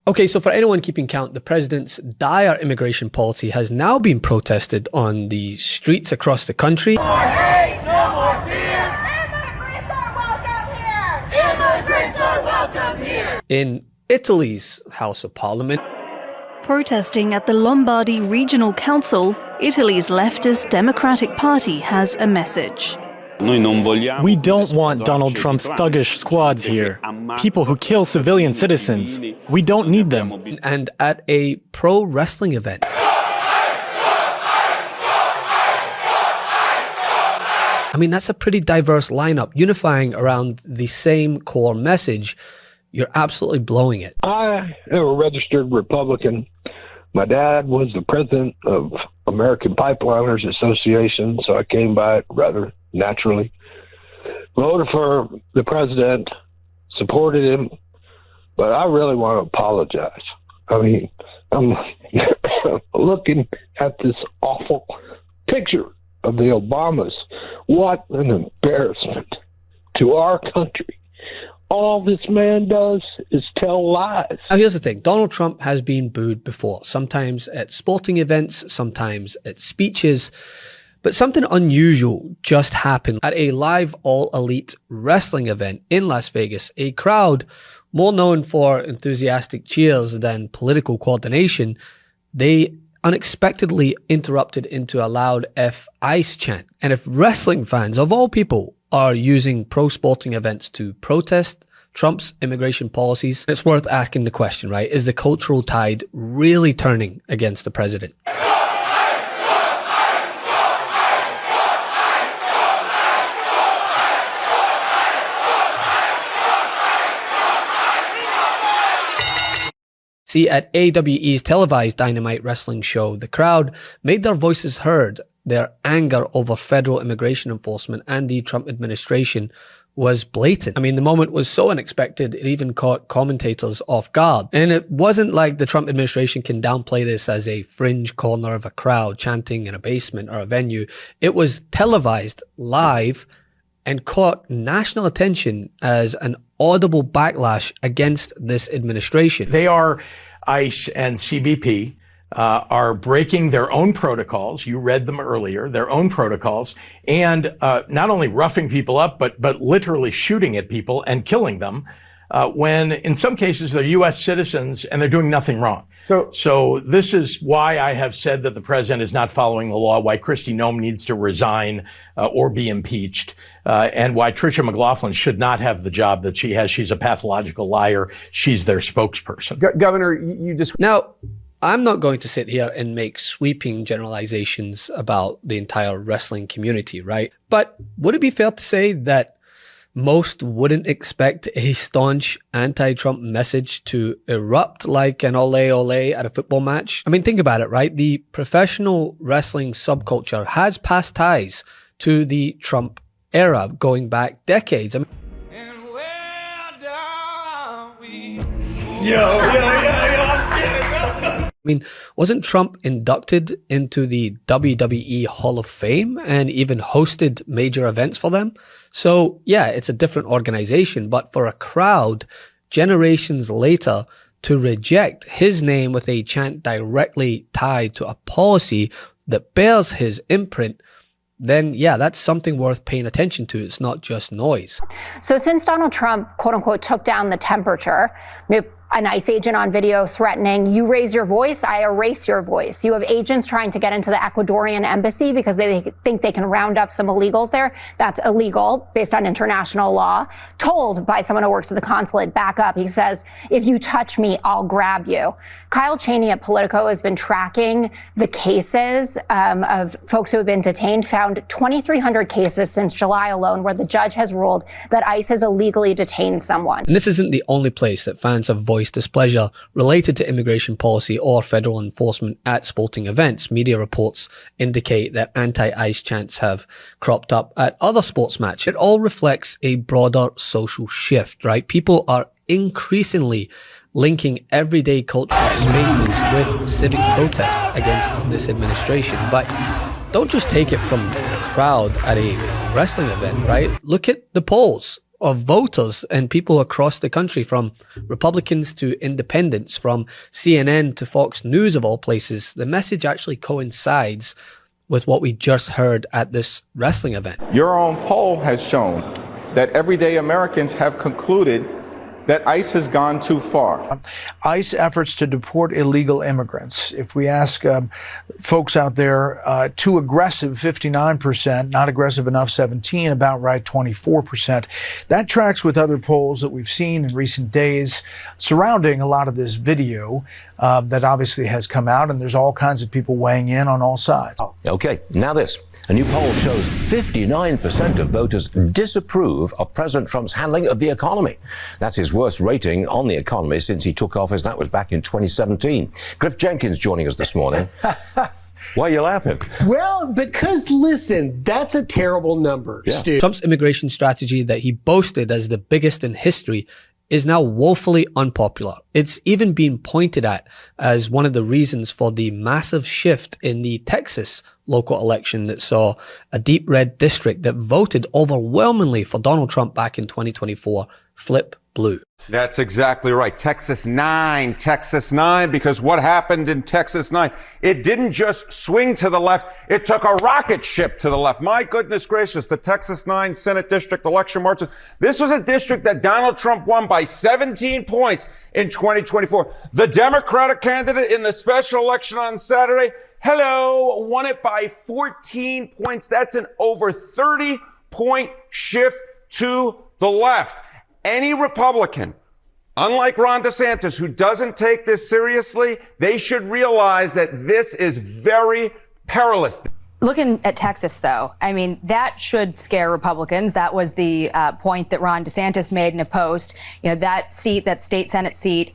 Okay, so for anyone keeping count, the president's dire immigration policy has now been protested on the streets across the country. No more hate, no more fear. Immigrants are welcome here. Immigrants are welcome here. In Italy's House of Parliament. Protesting at the Lombardy Regional Council, Italy's leftist Democratic Party has a message. We don't want Donald Trump's thuggish squads here. People who kill civilian citizens. We don't need them. And at a pro wrestling event. I mean, that's a pretty diverse lineup, unifying around the same core message. You're absolutely blowing it. I am a registered Republican. My dad was the president of American Pipeliners Association, so I came by it rather naturally. Voted for the president, supported him, but I really want to apologize. I mean, I'm looking at this awful picture of the Obamas. What an embarrassment to our country. All this man does is tell lies. Now, here's the thing. Donald Trump has been booed before, sometimes at sporting events, sometimes at speeches. But something unusual just happened at a live all-elite wrestling event in Las Vegas. A crowd more known for enthusiastic cheers than political coordination, they unexpectedly interrupted into a loud F ICE chant. And if wrestling fans, of all people, are using pro-sporting events to protest Trump's immigration policies, it's worth asking the question, right? Is the cultural tide really turning against the president? See, at AWE's televised Dynamite Wrestling show, the crowd made their voices heard. Their anger over federal immigration enforcement and the Trump administration was blatant. I mean, the moment was so unexpected, it even caught commentators off guard. And it wasn't like the Trump administration can downplay this as a fringe corner of a crowd chanting in a basement or a venue. It was televised live and caught national attention as an audible backlash against this administration. They are, ICE and CBP, are breaking their own protocols. You read them earlier, their own protocols, and not only roughing people up, but literally shooting at people and killing them when in some cases they're U.S. citizens and they're doing nothing wrong. So this is why I have said that the president is not following the law, why Kristi Noem needs to resign or be impeached, and why Tricia McLaughlin should not have the job that she has. She's a pathological liar. She's their spokesperson. Governor, you just... Now, I'm not going to sit here and make sweeping generalizations about the entire wrestling community, right? But would it be fair to say that most wouldn't expect a staunch anti-Trump message to erupt like an ole ole at a football match? I mean, think about it, right? The professional wrestling subculture has past ties to the Trump era going back decades. I mean, And where are we? I mean, wasn't Trump inducted into the WWE Hall of Fame and even hosted major events for them? So yeah, it's a different organization, but for a crowd generations later to reject his name with a chant directly tied to a policy that bears his imprint, then yeah, that's something worth paying attention to. It's not just noise. So since Donald Trump, quote unquote, took down the temperature, an ICE agent on video threatening, you raise your voice, I erase your voice. You have agents trying to get into the Ecuadorian embassy because they think they can round up some illegals there. That's illegal based on international law. Told by someone who works at the consulate, back up. He says, if you touch me, I'll grab you. Kyle Cheney at Politico has been tracking the cases of folks who have been detained, found 2,300 cases since July alone where the judge has ruled that ICE has illegally detained someone. And this isn't the only place that fans have voiced displeasure related to immigration policy or federal enforcement at sporting events. Media reports indicate that anti-ICE chants have cropped up at other sports matches. It all reflects a broader social shift, right? People are increasingly linking everyday cultural spaces with civic protest against this administration. But don't just take it from a crowd at a wrestling event, right? Look at the polls. of voters and people across the country, from Republicans to independents, from CNN to Fox News of all places, the message actually coincides with what we just heard at this wrestling event. Your own poll has shown that everyday Americans have concluded that ICE has gone too far. ICE efforts to deport illegal immigrants. If we ask folks out there, too aggressive, 59%, not aggressive enough, 17%, about right, 24%. That tracks with other polls that we've seen in recent days surrounding a lot of this video that obviously has come out, and there's all kinds of people weighing in on all sides. Okay, now this. A new poll shows 59% of voters disapprove of President Trump's handling of the economy. That's his worst rating on the economy since he took office. That was back in 2017. Griff Jenkins joining us this morning. Why are you laughing? Well, because listen, that's a terrible number, Stu. Trump's immigration strategy that he boasted as the biggest in history is now woefully unpopular. It's even been pointed at as one of the reasons for the massive shift in the Texas local election that saw a deep red district that voted overwhelmingly for Donald Trump back in 2024 flip blue. That's exactly right. Texas 9, because what happened in Texas 9, it didn't just swing to the left, it took a rocket ship to the left. My goodness gracious, the Texas 9 Senate district election marches. This was a district that Donald Trump won by 17 points in 2024. The Democratic candidate in the special election on Saturday, won it by 14 points. That's an over 30-point shift to the left. Any Republican, unlike Ron DeSantis, who doesn't take this seriously, they should realize that this is very perilous. Looking at Texas, though, I mean, that should scare Republicans. That was the point that Ron DeSantis made in a post. You know, that seat, that state Senate seat,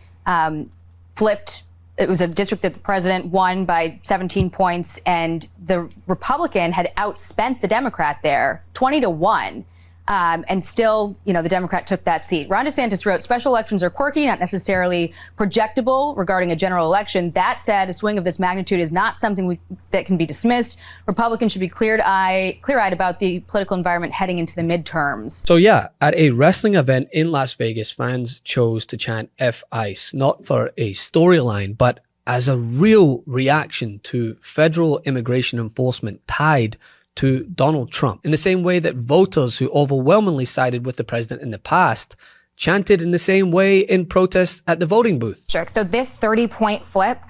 flipped. It was a district that the president won by 17 points, and the Republican had outspent the Democrat there 20-1. And still, you know, the Democrat took that seat. Ron DeSantis wrote, special elections are quirky, not necessarily projectable regarding a general election. That said, a swing of this magnitude is not something that can be dismissed. Republicans should be clear-eyed about the political environment heading into the midterms. So yeah, at a wrestling event in Las Vegas, fans chose to chant F ICE, not for a storyline, but as a real reaction to federal immigration enforcement tied to Donald Trump, in the same way that voters who overwhelmingly sided with the president in the past chanted in the same way in protest at the voting booth. So this 30-point flip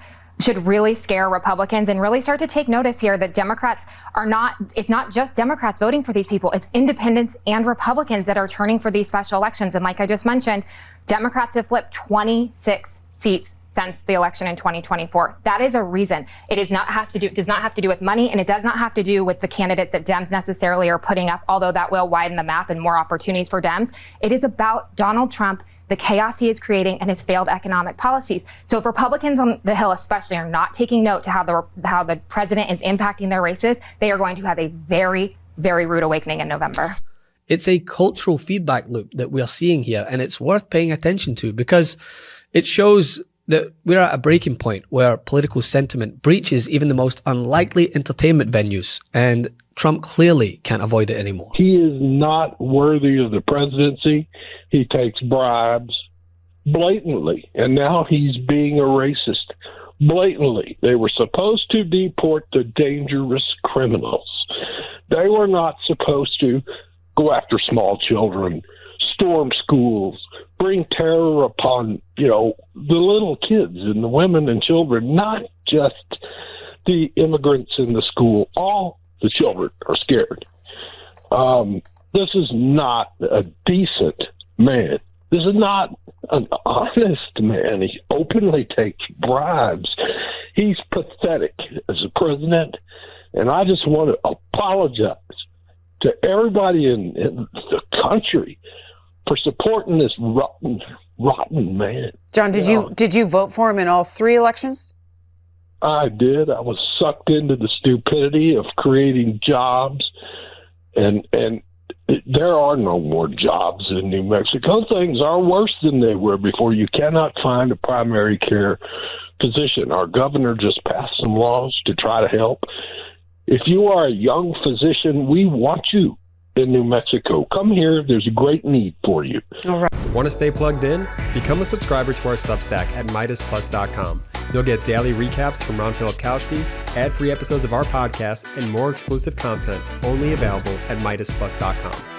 should really scare Republicans and really start to take notice here that Democrats are not, it's not just Democrats voting for these people, it's independents and Republicans that are turning for these special elections. And like I just mentioned, Democrats have flipped 26 seats since the election in 2024. That is a reason. It does not have to do with money, and it does not have to do with the candidates that Dems necessarily are putting up, although that will widen the map and more opportunities for Dems. It is about Donald Trump, the chaos he is creating, and his failed economic policies. So if Republicans on the Hill especially are not taking note to how the president is impacting their races, they are going to have a very, very rude awakening in November. It's a cultural feedback loop that we are seeing here, and it's worth paying attention to because it shows that we're at a breaking point where political sentiment breaches even the most unlikely entertainment venues, and Trump clearly can't avoid it anymore. He is not worthy of the presidency. He takes bribes blatantly, and now he's being a racist blatantly. They were supposed to deport the dangerous criminals. They were not supposed to go after small children, storm schools, bring terror upon, the little kids and the women and children, not just the immigrants in the school. All the children are scared. This is not a decent man. This is not an honest man. He openly takes bribes. He's pathetic as a president, and I just want to apologize to everybody in the country for supporting this rotten man. John, did you vote for him in all three elections? I did. I was sucked into the stupidity of creating jobs, and there are no more jobs in New Mexico. Things are worse than they were before. You cannot find a primary care physician. Our governor just passed some laws to try to help. If you are a young physician, we want you in New Mexico. Come here. There's a great need for you. All right. Want to stay plugged in? Become a subscriber to our Substack at MeidasPlus.com. You'll get daily recaps from Ron Filipkowski, ad-free episodes of our podcast, and more exclusive content only available at MeidasPlus.com.